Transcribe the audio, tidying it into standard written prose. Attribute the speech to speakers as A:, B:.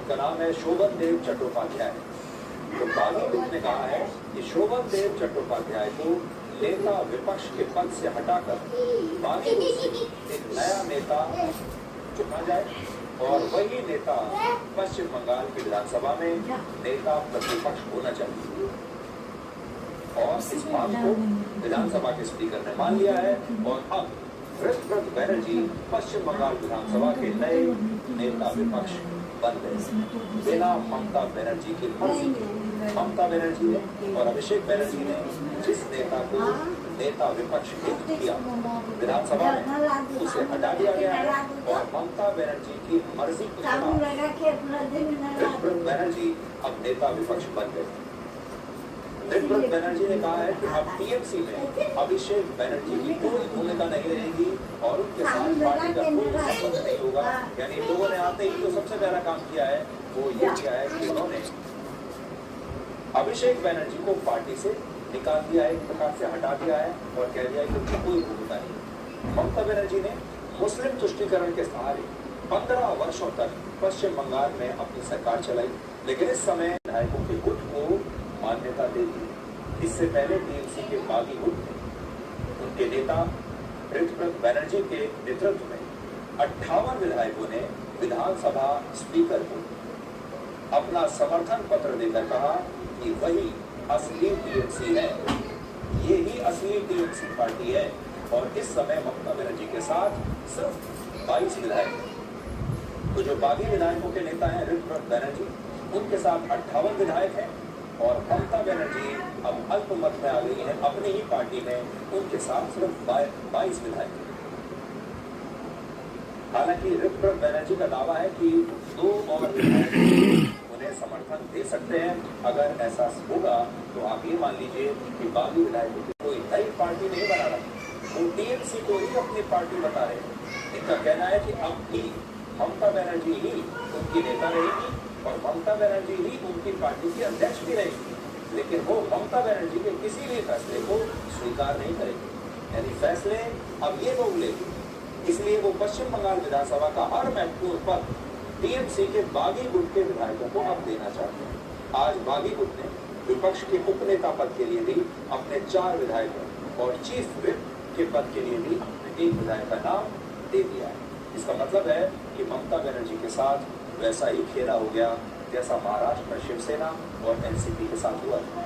A: उनका नाम है शोभन देव चट्टोपाध्याय। तो बागी गुट ने कहा है कि शोभन देव चट्टोपाध्याय को नेता विपक्ष के पद से हटाकर बागी गुट से एक नया नेता चुना जाए और वही नेता पश्चिम बंगाल की विधानसभा में नेता प्रतिपक्ष होना चाहिए। और इस बात को विधानसभा के स्पीकर ने मान लिया है और अब ऋतव्रत बनर्जी पश्चिम बंगाल विधानसभा के नए नेता विपक्ष बन गए बिना ममता बनर्जी की मर्जी। ममता बनर्जी ने और अभिषेक बनर्जी ने जिस नेता को नेता विपक्ष नियुक्त किया विधानसभा में, उसे हटा दिया गया है और ममता बनर्जी की मर्जी के खिलाफ ऋतव्रत बनर्जी अब नेता विपक्ष बन गए। ऋतव्रत बनर्जी ने कहा है कि अब टीएमसी में अभिषेक बनर्जी की कोई भूमिका नहीं रहेगी और उनके साथ पार्टी का कोई संबंध नहीं होगा। यानी लोगों ने आते ही तो सबसे पहला काम किया है वो ये किया है कि उन्होंने अभिषेक बनर्जी को पार्टी से निकाल दिया है, एक प्रकार से हटा दिया है और कह दिया कि उनकी कोई भूमिका नहीं। ममता बनर्जी ने मुस्लिम तुष्टीकरण के सहारे 15 वर्षों तक पश्चिम बंगाल में अपनी सरकार चलाई, लेकिन इस समय विधायकों के गुट को मान्यता दे दी। इससे पहले टीएमसी के बागी गुट ने उनके नेता ऋतव्रत बनर्जी के नेतृत्व में 58 विधायकों ने विधानसभा स्पीकर को अपना समर्थन पत्र देकर कहा कि वही असली टीएमसी है, ये ही असली टीएमसी पार्टी है। और इस समय ममता बनर्जी के साथ सिर्फ 22 विधायक हैं। तो जो बागी विधायकों के नेता हैं ऋतव्रत बनर्जी, उनके साथ 58 विधायक हैं और ममता बनर्जी अब अल्पमत में आ गई है अपनी ही पार्टी में, उनके साथ सिर्फ 22 विधायक हैं। हालांकि ऋतव्रत बनर्जी का दावा है कि 2 और विधायक उन्हें समर्थन दे सकते हैं। अगर ऐसा होगा तो आप ये मान लीजिए कि बागी विधायकों की कोई नई पार्टी नहीं बना रहा, वो टीएमसी को ही अपनी पार्टी बता रहे हैं। इनका कहना है कि अब भी ममता बनर्जी ही उनकी नेता रहेगी और ममता बनर्जी ही उनकी पार्टी की अध्यक्ष भी रहेगी, लेकिन वो ममता बनर्जी के किसी भी फैसले को स्वीकार नहीं करेगी। यानी फैसले अब ये लोग लेंगे, इसलिए वो पश्चिम बंगाल विधानसभा का हर महत्वपूर्ण पद टीएमसी के बागी गुट के विधायकों को अब देना चाहते हैं। आज बागी गुट ने विपक्ष के उपनेता पद के लिए भी अपने 4 विधायकों और चीफ व्हिप के पद के लिए भी अपने 1 विधायक का नाम दे दिया है। इसका मतलब है कि ममता बनर्जी के साथ वैसा ही खेला हो गया जैसा महाराष्ट्र में शिवसेना और एनसीपी के साथ हुआ था।